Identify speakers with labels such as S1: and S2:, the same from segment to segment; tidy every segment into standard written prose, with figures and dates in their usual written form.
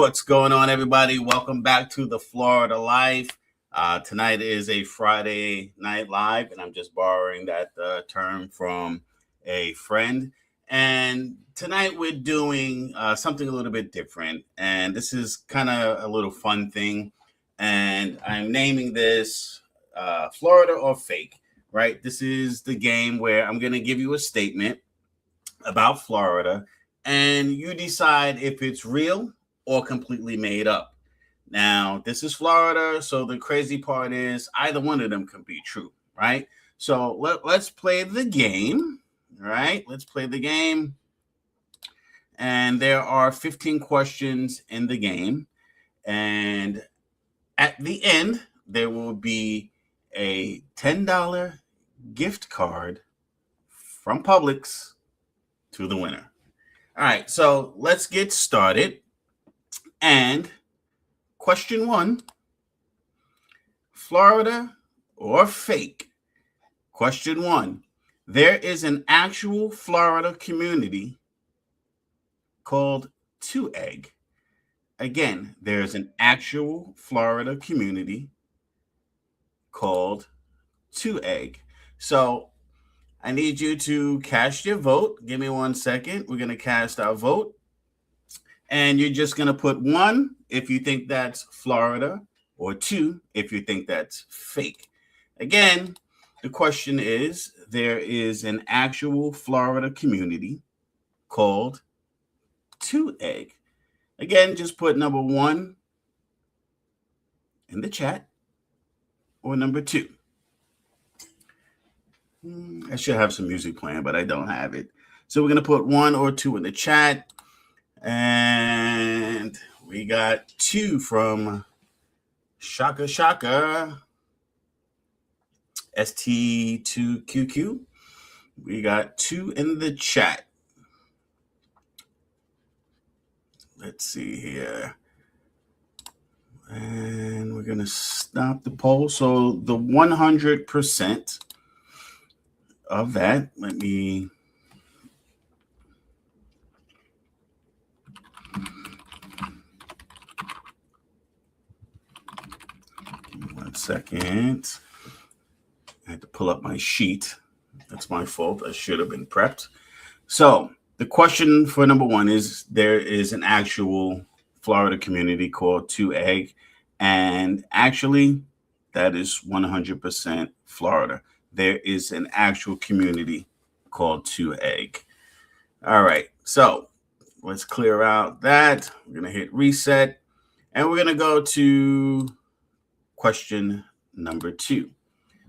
S1: What's going on, everybody? Welcome back to the Florida Life. Tonight is a Friday night live, and I'm just borrowing that term from a friend. And tonight we're doing something a little bit different, and this is kind of a little fun thing. And I'm naming this Florida or Fake, right? This is the game where I'm going to give you a statement about Florida, and you decide if it's real or completely made up. Now, this is Florida, so the crazy part is either one of them can be true, right? So let's play the game, right? Let's play the game. And there are 15 questions in the game. And at the end, there will be a $10 gift card from Publix to the winner. All right, so let's get started. And question one, Florida or fake? Question one, there is an actual Florida community called Two Egg. Again, there's an actual Florida community called Two Egg. So I need you to cast your vote. Give me 1 second. We're going to cast our vote. And you're just going to put 1 if you think that's Florida, or 2 if you think that's fake. Again, the question is, there is an actual Florida community called Two Egg. Again, just put number 1 in the chat, or number 2. I should have some music playing, but I don't have it. So we're going to put 1 or 2 in the chat. And we got 2 from Shaka ST2QQ. We got 2 in the chat. Let's see here. And we're going to stop the poll. So the 100% of that, let me... second. I had to pull up my sheet. That's my fault. I should have been prepped. So the question for number 1 is, there is an actual Florida community called Two Egg. And actually, that is 100% Florida. There is an actual community called Two Egg. All right. So let's clear out that. We're going to hit reset. And we're going to go to question number 2.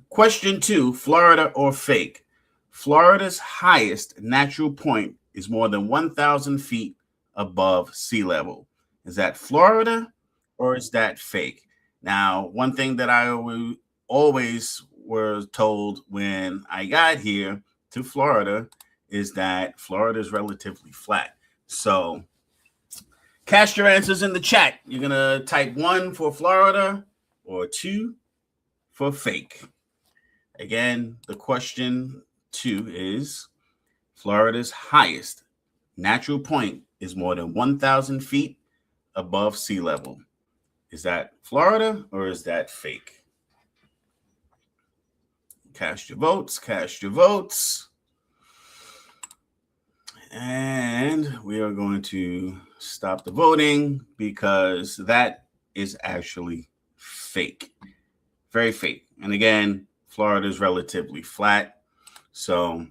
S1: Question 2, Florida or fake? Florida's highest natural point is more than 1,000 feet above sea level. Is that Florida or is that fake? Now, one thing that I always was told when I got here to Florida is that Florida is relatively flat. So cast your answers in the chat. You're going to type 1 for Florida or 2 for fake. Again, the question 2 is, Florida's highest natural point is more than 1,000 feet above sea level. Is that Florida or is that fake? Cast your votes, cast your votes. And we are going to stop the voting because that is actually fake. Very fake. And again, Florida is relatively flat. So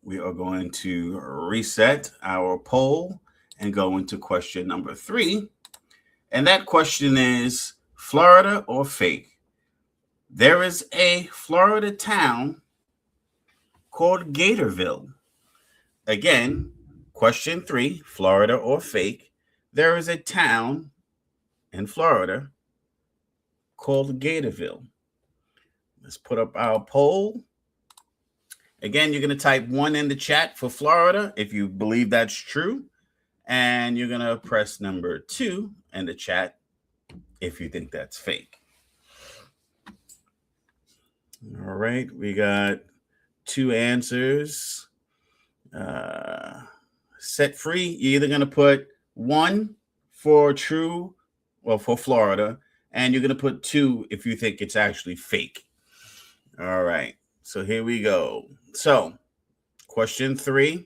S1: we are going to reset our poll and go into question number 3. And that question is, Florida or fake? There is a Florida town called Gatorville. Again, question 3, Florida or fake? There is a town in Florida called Gatorville. Let's put up our poll. Again, you're going to type 1 in the chat for Florida if you believe that's true. And you're going to press number 2 in the chat if you think that's fake. All right, we got 2 answers. Set free, you're either going to put 1 for true, well, for Florida, and you're going to put 2 if you think it's actually fake. All right. So here we go. So, question 3.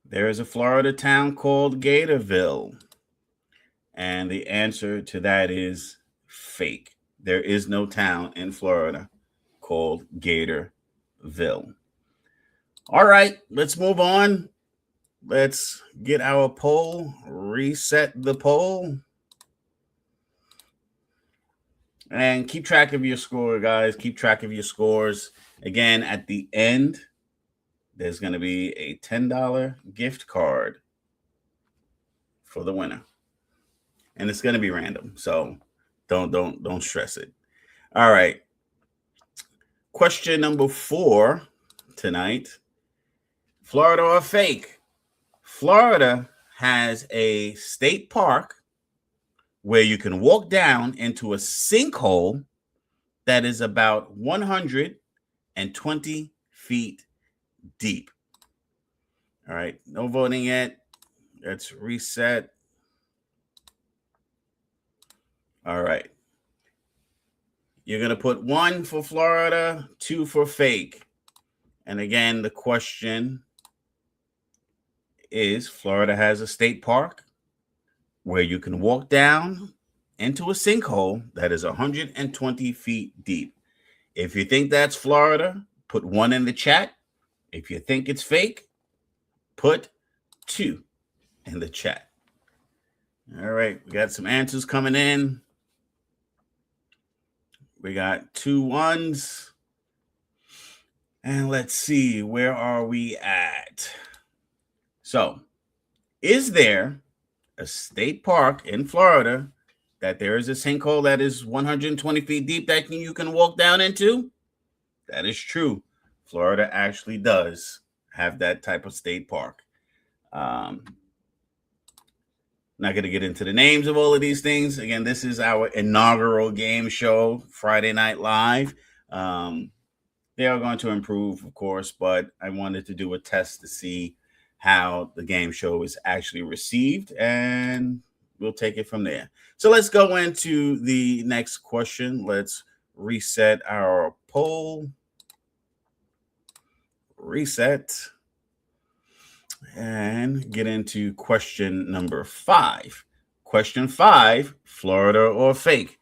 S1: There is a Florida town called Gatorville. And the answer to that is fake. There is no town in Florida called Gatorville. All right, let's move on. Let's get our poll, reset the poll. And keep track of your score, guys. Keep track of your scores. Again, at the end, there's going to be a $10 gift card for the winner. And it's going to be random. So don't stress it. All right. Question number 4 tonight. Florida or fake? Florida has a state park where you can walk down into a sinkhole that is about 120 feet deep. All right, no voting yet. Let's reset. All right. You're going to put 1 for Florida, 2 for fake. And again, the question is Florida has a state park where you can walk down into a sinkhole that is 120 feet deep. If you think that's Florida, put 1 in the chat. If you think it's fake, put 2 in the chat. All right, we got some answers coming in. We got 2 1s. And let's see, where are we at? So, is there a state park in Florida that there is a sinkhole that is 120 feet deep that you can walk down into? That is true. Florida actually does have that type of state park. Not going to get into the names of all of these things. Again, this is our inaugural game show, Friday Night Live. They are going to improve, of course, but I wanted to do a test to see how the game show is actually received, and we'll take it from there. So let's go into the next question. Let's reset our poll. Reset. And get into question number 5. Question 5, Florida or fake?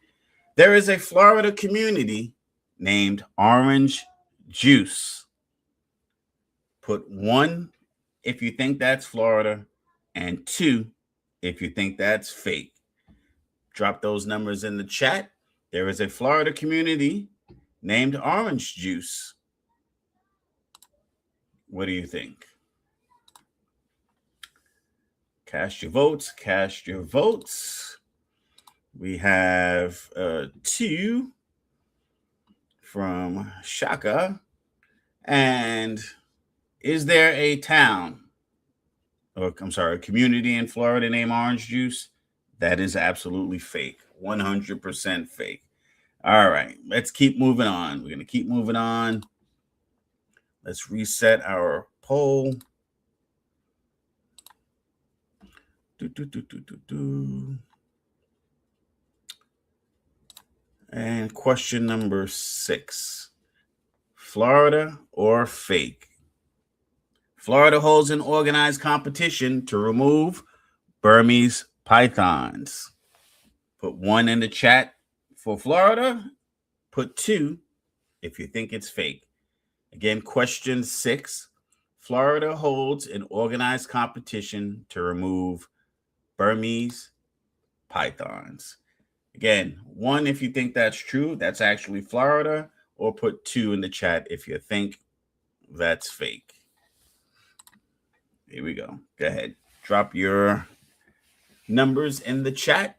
S1: There is a Florida community named Orange Juice. Put 1 if you think that's Florida and 2 if you think that's fake. Drop those numbers in the chat. There is a Florida community named Orange Juice. What do you think? Cast your votes. Cast your votes. We have 2 from Shaka. And is there a town, or I'm sorry, a community in Florida named Orange Juice? That is absolutely fake. 100% fake. All right, let's keep moving on. We're going to keep moving on. Let's reset our poll. And question number 6. Florida or fake? Florida holds an organized competition to remove Burmese pythons. Put 1 in the chat for Florida. Put 2 if you think it's fake. Again, question 6. Florida holds an organized competition to remove Burmese pythons. Again, 1 if you think that's true, that's actually Florida, or put 2 in the chat if you think that's fake. Here we go. Go ahead. Drop your numbers in the chat.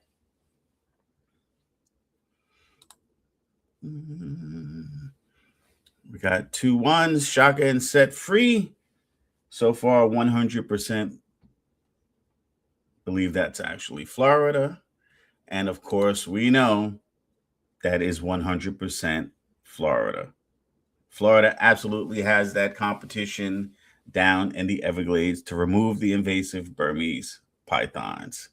S1: We got 2 1s, Shaka and Set Free. So far, 100% believe that's actually Florida. And of course, we know that is 100% Florida. Florida absolutely has that competition. down in the Everglades to remove the invasive Burmese pythons.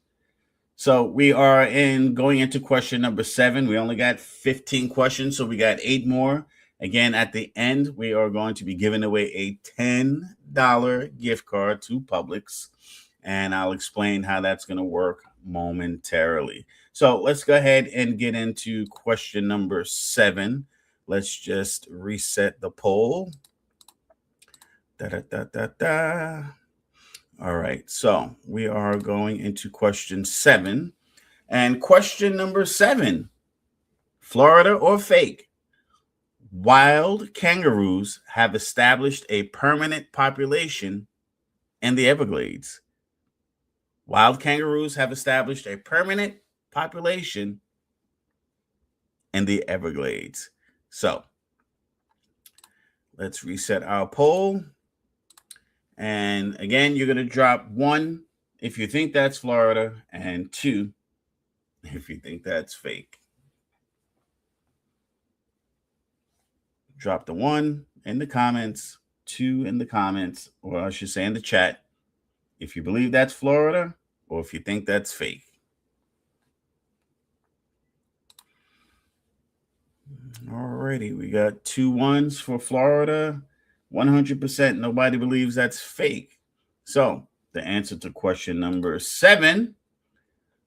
S1: So we are going into question number 7. We only got 15 questions, so we got 8 more. Again, at the end, we are going to be giving away a $10 gift card to Publix, and I'll explain how that's going to work momentarily. So let's go ahead and get into question number 7. Let's just reset the poll. All right, so we are going into question 7. And question number 7, Florida or fake? Wild kangaroos have established a permanent population in the Everglades. Wild kangaroos have established a permanent population in the Everglades. So let's reset our poll. And again, you're going to drop 1 if you think that's Florida and 2 if you think that's fake. Drop the 1 in the comments, 2 in the comments, or I should say in the chat, if you believe that's Florida or if you think that's fake. Alrighty, we got 2 1s for Florida. 100% nobody believes that's fake. So the answer to question number 7,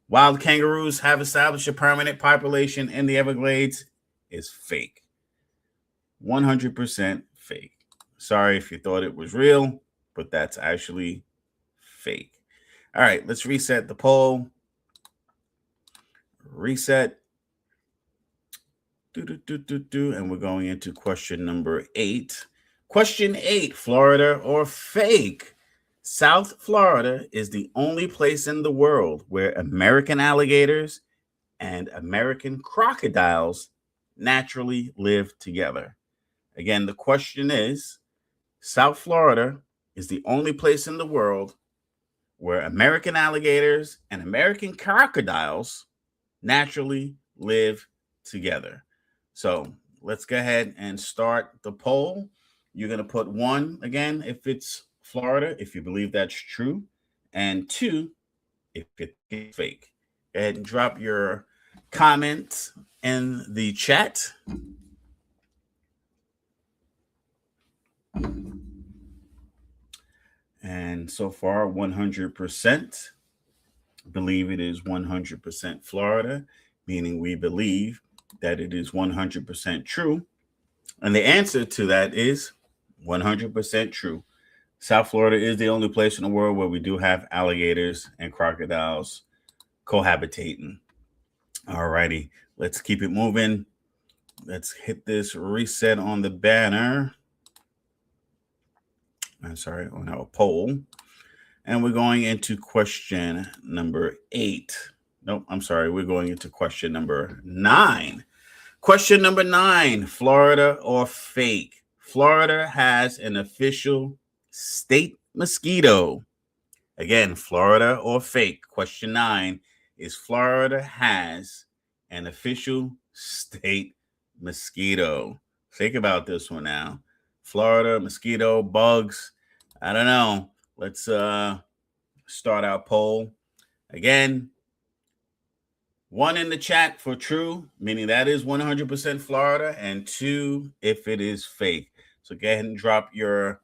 S1: wild kangaroos have established a permanent population in the Everglades, is fake. 100% fake. Sorry if you thought it was real, but that's actually fake. All right, let's reset the poll. Reset. And we're going into question number 8. Question 8, Florida or fake? South Florida is the only place in the world where American alligators and American crocodiles naturally live together. Again, the question is, South Florida is the only place in the world where American alligators and American crocodiles naturally live together. So let's go ahead and start the poll. You're going to put 1 again if it's Florida, if you believe that's true, and 2 if it's fake. Go ahead and drop your comments in the chat. And so far, 100% believe it is 100% Florida, meaning we believe that it is 100% true. And the answer to that is 100% true. South Florida is the only place in the world where we do have alligators and crocodiles cohabitating. All righty, let's keep it moving. Let's hit this reset on the banner. I'm sorry, on our poll. And we're going into question number 8. Nope, I'm sorry. We're going into question number 9. Question number 9, Florida or fake? Florida has an official state mosquito. Again, Florida or fake? Question 9 is Florida has an official state mosquito. Think about this one now. Florida, mosquito, bugs. I don't know. Let's start our poll. Again, 1 in the chat for true, meaning that is 100% Florida, and 2 if it is fake. So go ahead and drop your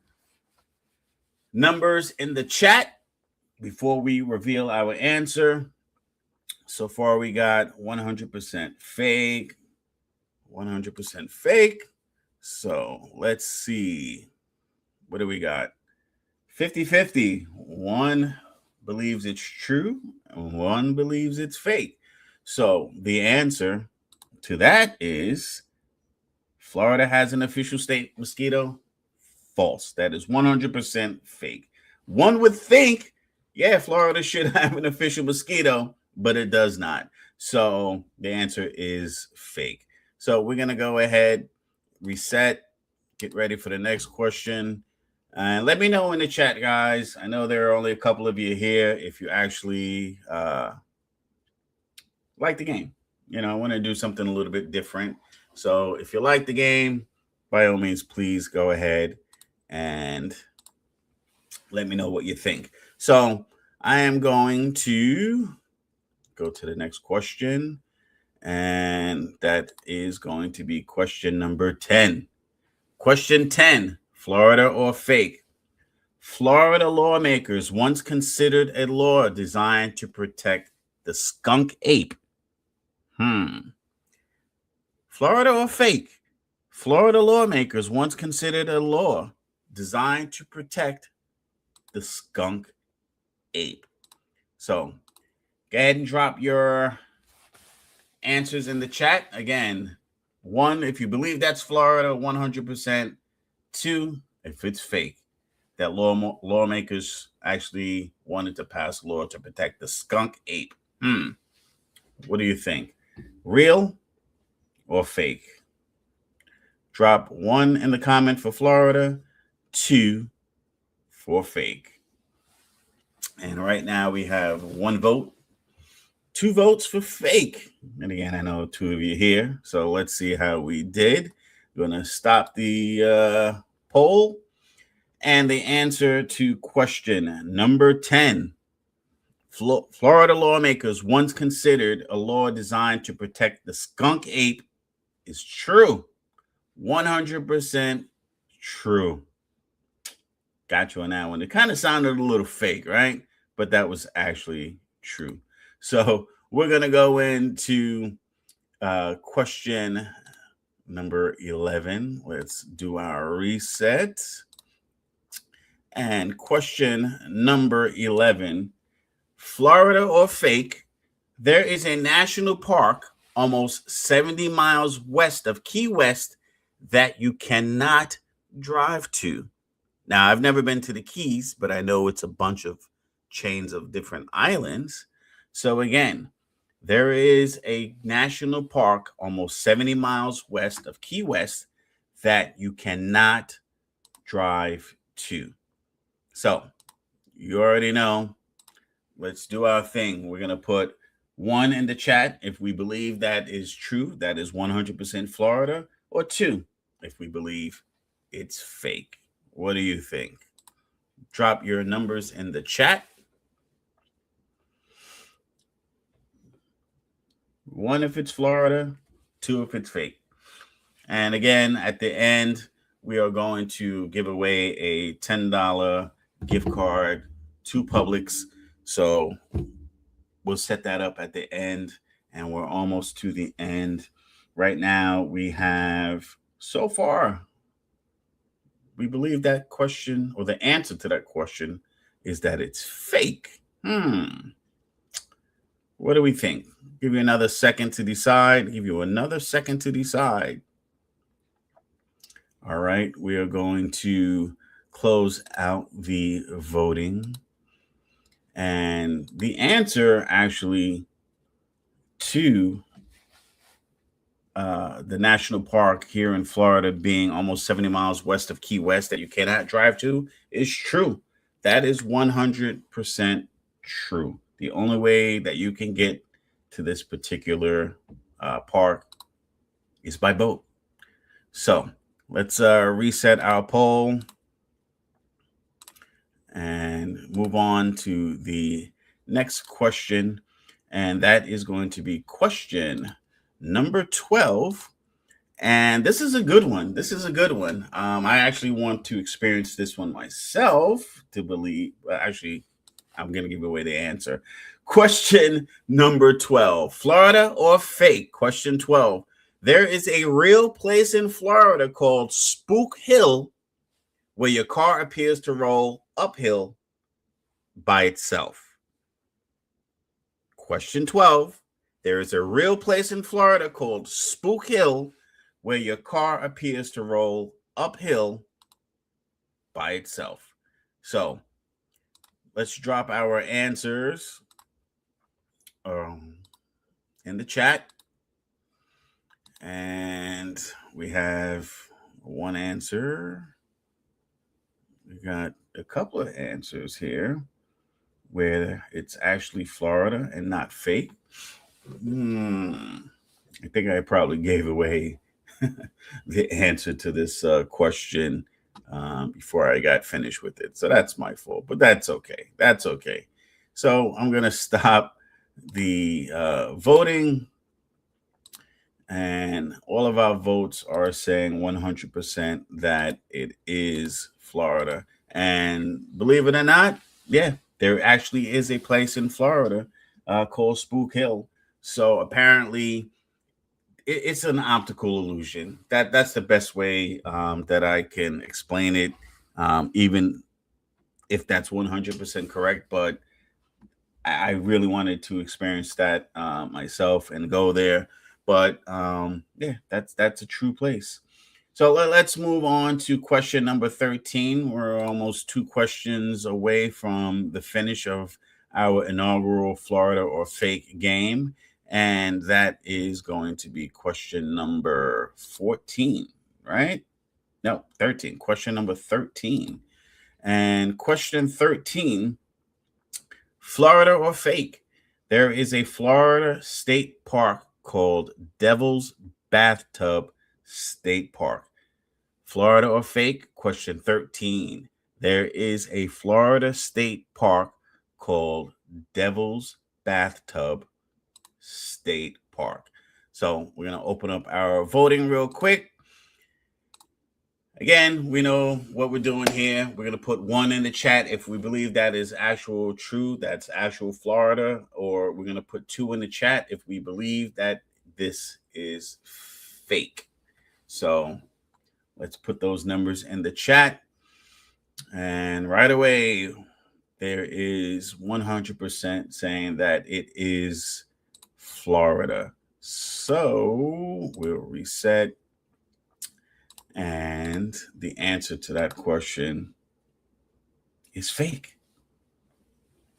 S1: numbers in the chat before we reveal our answer. So far, we got 100% fake, 100% fake. So let's see. What do we got? 50-50. 1 believes it's true, and 1 believes it's fake. So the answer to that is Florida has an official state mosquito. False. That is 100% fake. 1 would think, yeah, Florida should have an official mosquito, but it does not. So the answer is fake. So we're going to go ahead, reset, get ready for the next question. And let me know in the chat, guys. I know there are only a couple of you here. If you actually like the game, I want to do something a little bit different. So if you like the game, by all means, please go ahead and Let me know what you think. So I am going to go to the next question, and that is going to be question number 10. Question 10, Florida or fake? Florida lawmakers once considered a law designed to protect the skunk ape. Florida or fake? Florida lawmakers once considered a law designed to protect the skunk ape. So go ahead and drop your answers in the chat. Again, 1, if you believe that's Florida, 100%. 2, if it's fake, that lawmakers actually wanted to pass a law to protect the skunk ape. What do you think? Real or fake? Drop 1 in the comment for Florida, 2 for fake. And right now we have 1 vote, 2 votes for fake. And again, I know 2 of you here, so let's see how we did. We're going to stop the poll. And the answer to question number 10, Florida lawmakers once considered a law designed to protect the skunk ape, is true. 100% true. Got you on that one. It kind of sounded a little fake, right? But that was actually true. So we're going to go into question number 11. Let's do our reset. And question number 11, Florida or fake? There is a national park almost 70 miles west of Key West that you cannot drive to. Now, I've never been to the Keys, but I know it's a bunch of chains of different islands. So again, there is a national park almost 70 miles west of Key West that you cannot drive to. So you already know. Let's do our thing. We're going to put 1 in the chat if we believe that is true, that is 100% Florida, or 2 if we believe it's fake. What do you think? Drop your numbers in the chat. 1 if it's Florida, 2 if it's fake. And again, at the end, we are going to give away a $10 gift card to Publix. So we'll set that up at the end, and we're almost to the end. Right now, we have, so far, we believe that question, or the answer to that question, is that it's fake. What do we think? Give you another second to decide. Give you another second to decide. All right, we are going to close out the voting. And the answer actually to the national park here in Florida being almost 70 miles west of Key West that you cannot drive to is true. That is 100% true. The only way that you can get to this particular park is by boat. So let's reset our poll and move on to the next question. And that is going to be question number 12. And this is a good one. I actually want to experience this one myself to believe. Actually, I'm going to give away the answer. Question number 12, Florida or fake? Question 12. There is a real place in Florida called Spook Hill where your car appears to roll uphill by itself. Question 12. There is a real place in Florida called Spook Hill where your car appears to roll uphill by itself. So let's drop our answers in the chat. And we have 1 answer. We got a couple of answers here where it's actually Florida and not fake. I think I probably gave away the answer to this question before I got finished with it. So that's my fault, but that's okay. That's okay. So I'm going to stop the voting. And all of our votes are saying 100% that it is Florida. And believe it or not, yeah, there actually is a place in Florida called Spook Hill. So apparently, it's an optical illusion. That's the best way that I can explain it, even if that's 100% correct. But I really wanted to experience that myself and go there. But yeah, that's a true place. So let's move on to question number 13. We're almost 2 questions away from the finish of our inaugural Florida or Fake game. And that is going to be question number 14, right? No, 13. Question number 13. And question 13, Florida or fake? There is a Florida state park called Devil's Bathtub State Park. Florida or fake? Question 13. There is a Florida state park called Devil's Bathtub State Park. So we're going to open up our voting real quick. Again, we know what we're doing here. We're going to put 1 in the chat if we believe that is actual true, that's actual Florida, or we're going to put 2 in the chat if we believe that this is fake. So let's put those numbers in the chat. And right away, there is 100% saying that it is Florida. So we'll reset. And the answer to that question is fake.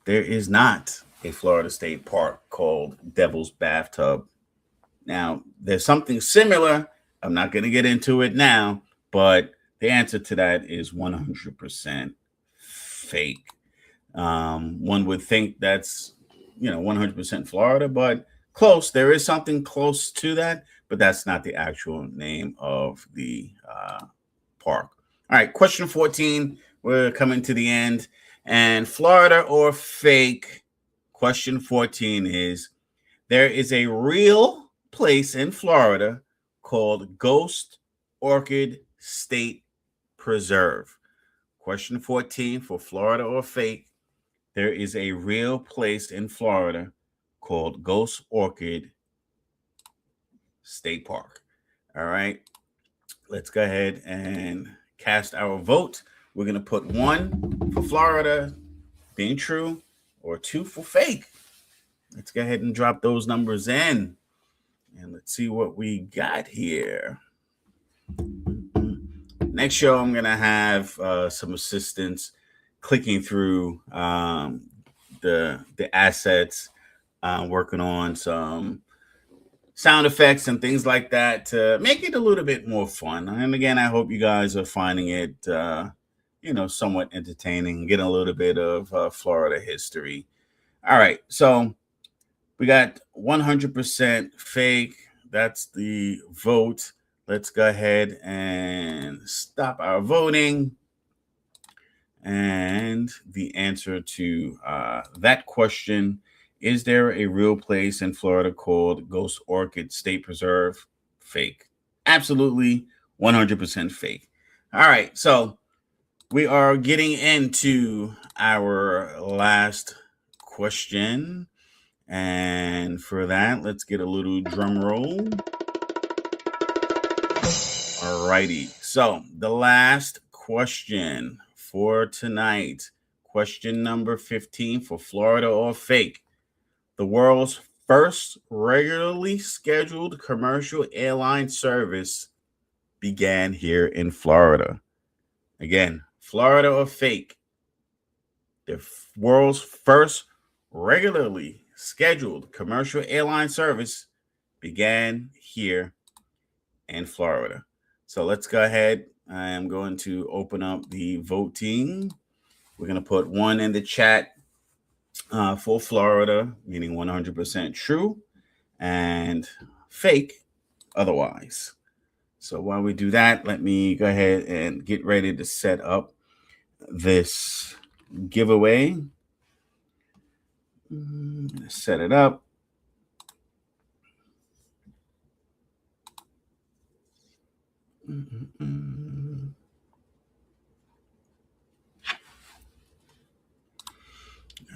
S1: There is not a Florida state park called Devil's Bathtub. Now, there's something similar. I'm not going to get into it now, but the answer to that is 100% fake. One would think that's, 100% Florida, but close. There is something close to that, but that's not the actual name of the park. All right, question 14. We're coming to the end. And Florida or fake? Question 14 is, there is a real place in Florida called Ghost Orchid State Preserve. Question 14 for Florida or fake. There is a real place in Florida called Ghost Orchid State Park. All right. Let's go ahead and cast our vote. We're going to put 1 for Florida being true or 2 for fake. Let's go ahead and drop those numbers in. And let's see what we got here. Next show, I'm going to have some assistance clicking through the assets, working on some sound effects and things like that to make it a little bit more fun. And again, I hope you guys are finding it, somewhat entertaining, getting a little bit of Florida history. All right. So we got 100% fake. That's the vote. Let's go ahead and stop our voting. And the answer to that question, is there a real place in Florida called Ghost Orchid State Preserve? Fake. Absolutely 100% fake. All right. So we are getting into our last question. And for that, let's get a little drum roll. All righty. So the last question for tonight, question number 15 for Florida or fake. The world's first regularly scheduled commercial airline service began here in Florida. Again, Florida or fake. The world's first regularly scheduled commercial airline service began here in Florida. So let's go ahead. I am going to open up the voting. We're going to put 1 in the chat for Florida, meaning 100% true, and fake otherwise. So while we do that, let me go ahead and get ready to set up this giveaway. Set it up.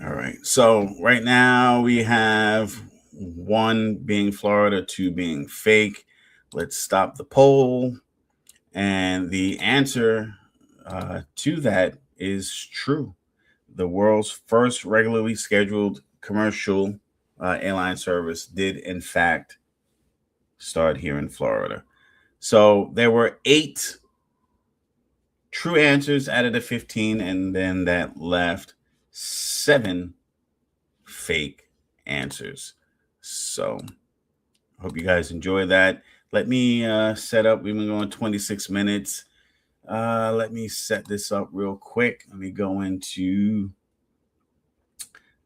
S1: All right. So right now we have 1 being Florida, 2 being fake. Let's stop the poll. And the answer to that is true. The world's first regularly scheduled commercial airline service did, in fact, start here in Florida. So there were 8 true answers out of the 15, and then that left 7 fake answers. So I hope you guys enjoy that. Let me set up. We've been going 26 minutes. Let me set this up real quick. Let me go into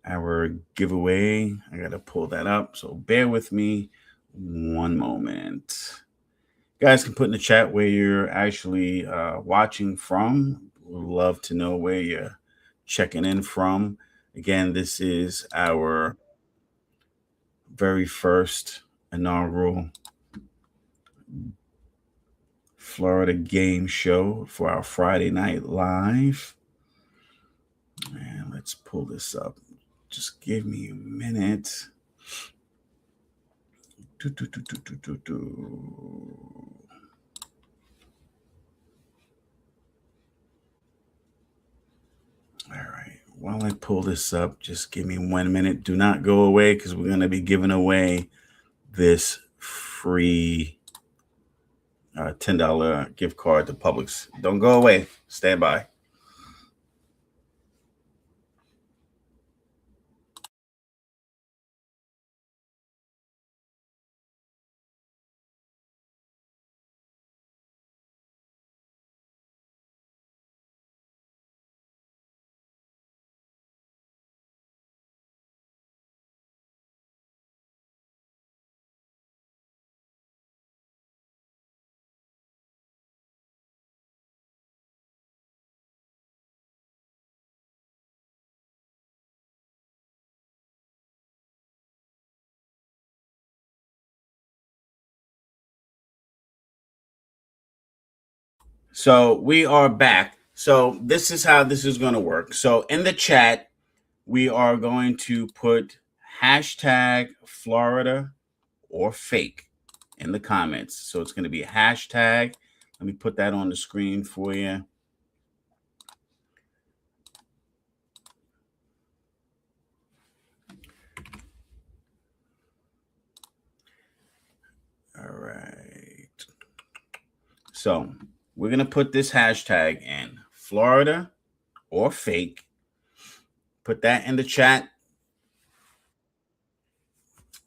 S1: our giveaway. I got to pull that up. So bear with me one moment. You guys can put in the chat where you're actually watching from. We'd love to know where you're checking in from. Again, this is our very first inaugural Florida game show for our Friday Night Live. And let's pull this up. Just give me a minute. All right. While I pull this up, just give me 1 minute. Do not go away because we're going to be giving away this free $10 gift card to Publix. Don't go away. Stand by. So we are back. So this is how this is going to work. So in the chat, we are going to put hashtag Florida or fake in the comments. So it's going to be a hashtag. Let me put that on the screen for you. All right. So we're going to put this hashtag in Florida or fake. Put that in the chat.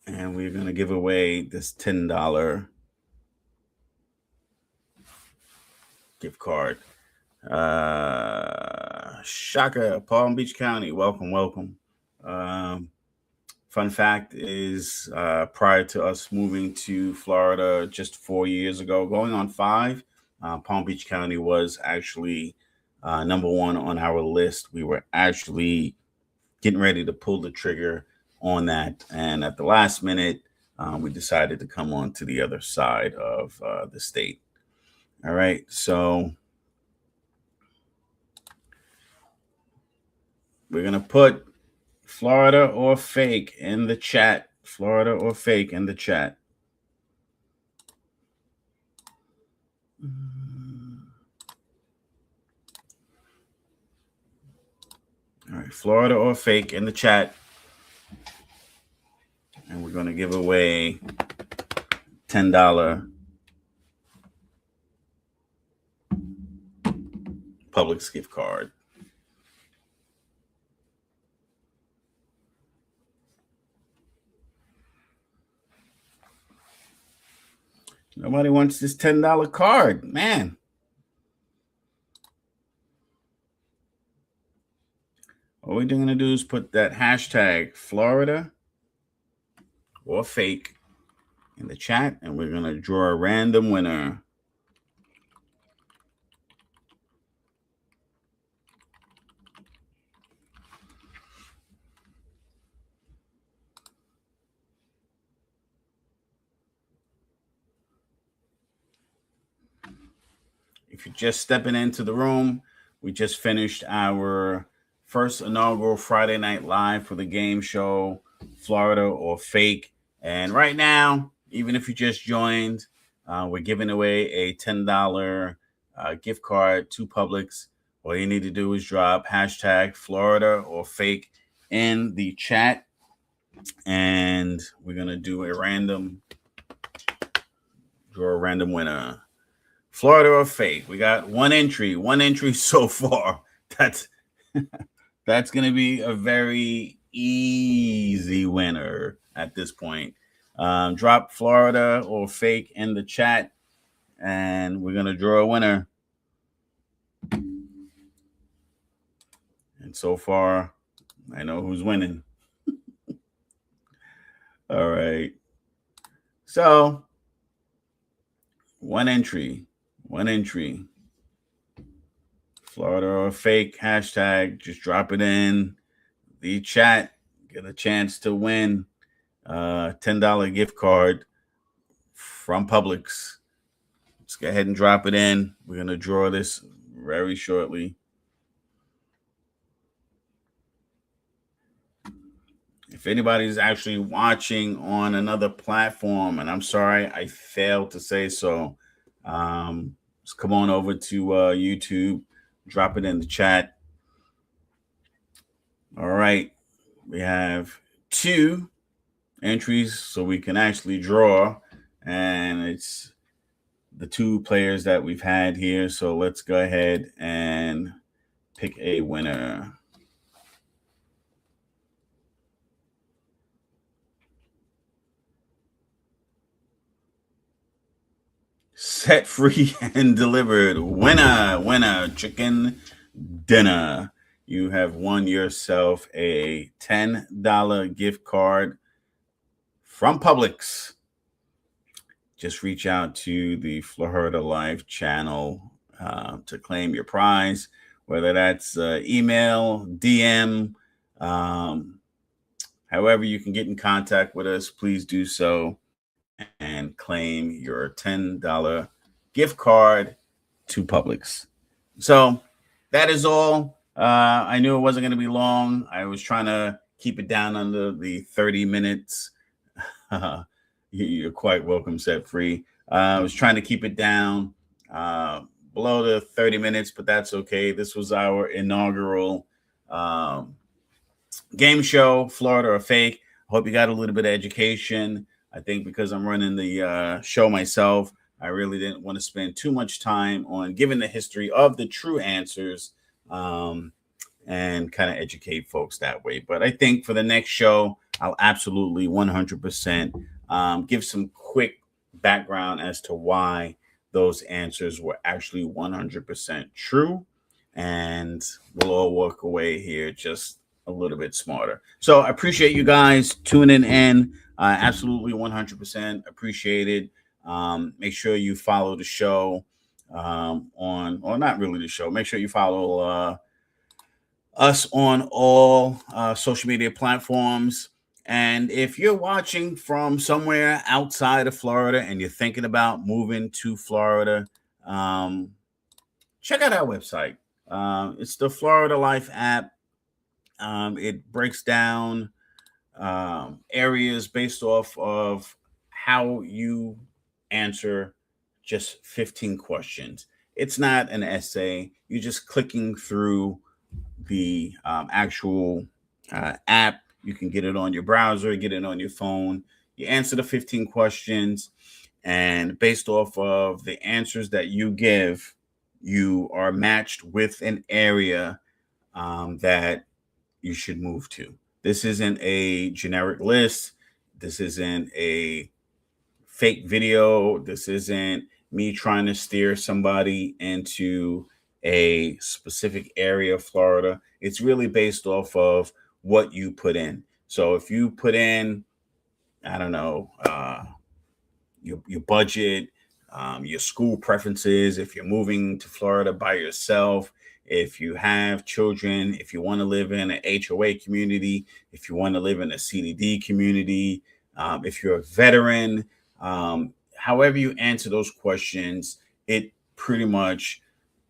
S1: And we're going to give away this $10 gift card. Shaka, Palm Beach County, welcome. Fun fact is prior to us moving to Florida just 4 years ago, going on 5, Palm Beach County was actually number 1 on our list. We were actually getting ready to pull the trigger on that. And at the last minute, we decided to come on to the other side of the state. All right. So we're going to put Florida or fake in the chat. Florida or fake in the chat. All right, Florida or fake in the chat. And we're going to give away $10 Publix gift card. Nobody wants this $10 card, man. All we're going to do is put that hashtag Florida or fake in the chat, and we're going to draw a random winner if you're just stepping into the room, we just finished our first inaugural Friday Night Live for the game show, Florida or Fake. And right now, even if you just joined, we're giving away a $10 gift card to Publix. All you need to do is drop hashtag Florida or Fake in the chat. And we're going to do a draw a random winner. Florida or Fake. We got one entry so far. That's going to be a very easy winner at this point. Drop Florida or Fake in the chat, and we're going to draw a winner. And so far, I know who's winning. All right. So, one entry. Florida or Fake, hashtag, just drop it in the chat. Get a chance to win a $10 gift card from Publix. Let's go ahead and drop it in. We're going to draw this very shortly. If anybody's actually watching on another platform, and I'm sorry, I failed to say so, just come on over to YouTube, drop it in the chat. All right. We have 2 entries, so we can actually draw, and it's the 2 players that we've had here. So let's go ahead and pick a winner. Set free and delivered. Winner, chicken dinner. You have won yourself a $10 gift card from Publix. Just reach out to the Florida Lyfe channel to claim your prize, whether that's email, DM, however you can get in contact with us, please do so and claim your $10 gift card to Publix. So that is all. I knew it wasn't going to be long. I was trying to keep it down under the 30 minutes. You're quite welcome, Set Free. I was trying to keep it down below the 30 minutes, but that's okay. This was our inaugural game show, Florida or Fake. I hope you got a little bit of education. I think because I'm running the show myself, I really didn't want to spend too much time on giving the history of the true answers and kind of educate folks that way. But I think for the next show, I'll absolutely 100% give some quick background as to why those answers were actually 100% true. And we'll all walk away here just a little bit smarter. So I appreciate you guys tuning in. Absolutely 100% appreciated. Make sure you follow the show or not really the show. Make sure you follow us on all social media platforms. And if you're watching from somewhere outside of Florida and you're thinking about moving to Florida, check out our website. It's the Florida Lyfe app. It breaks down areas based off of how you answer just 15 questions. It's not an essay. You're just clicking through the actual app. You can get it on your browser, get it on your phone. You answer the 15 questions, and based off of the answers that you give, you are matched with an area that you should move to. This isn't a generic list. This isn't a fake video. This isn't me trying to steer somebody into a specific area of Florida. It's really based off of what you put in. So if you put in, I don't know, your budget, your school preferences, if you're moving to Florida by yourself, if you have children, if you want to live in an HOA community, if you want to live in a CDD community, if you're a veteran, however you answer those questions, it pretty much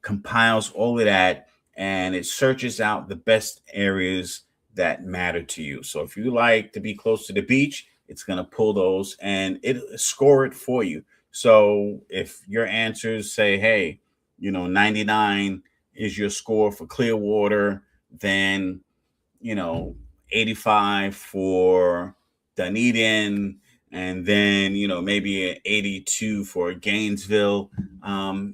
S1: compiles all of that, and it searches out the best areas that matter to you. So if you like to be close to the beach, it's going to pull those and it'll score it for you. So if your answers say, hey, 99 is your score for Clearwater, then, 85 for Dunedin, and then, maybe an 82 for Gainesville.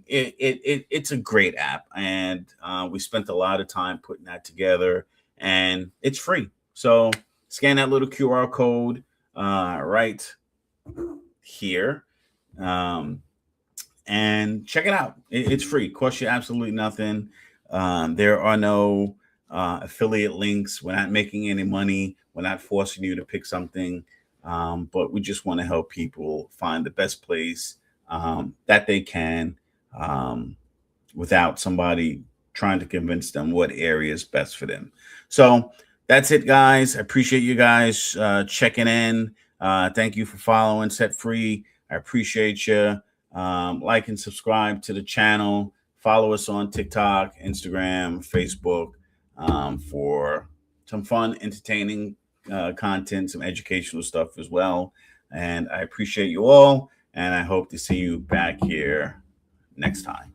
S1: It's a great app, and we spent a lot of time putting that together, and it's free. So scan that little QR code right here, and check it out. It's free. It costs you absolutely nothing. There are no affiliate links. We're not making any money. We're not forcing you to pick something, but we just want to help people find the best place that they can, without somebody trying to convince them what area is best for them. So that's it, guys. I appreciate you guys checking in. Thank you for following Set Free. I appreciate you. Like and subscribe to the channel. Follow us on TikTok, Instagram, Facebook, for some fun, entertaining content, some educational stuff as well. And I appreciate you all, and I hope to see you back here next time.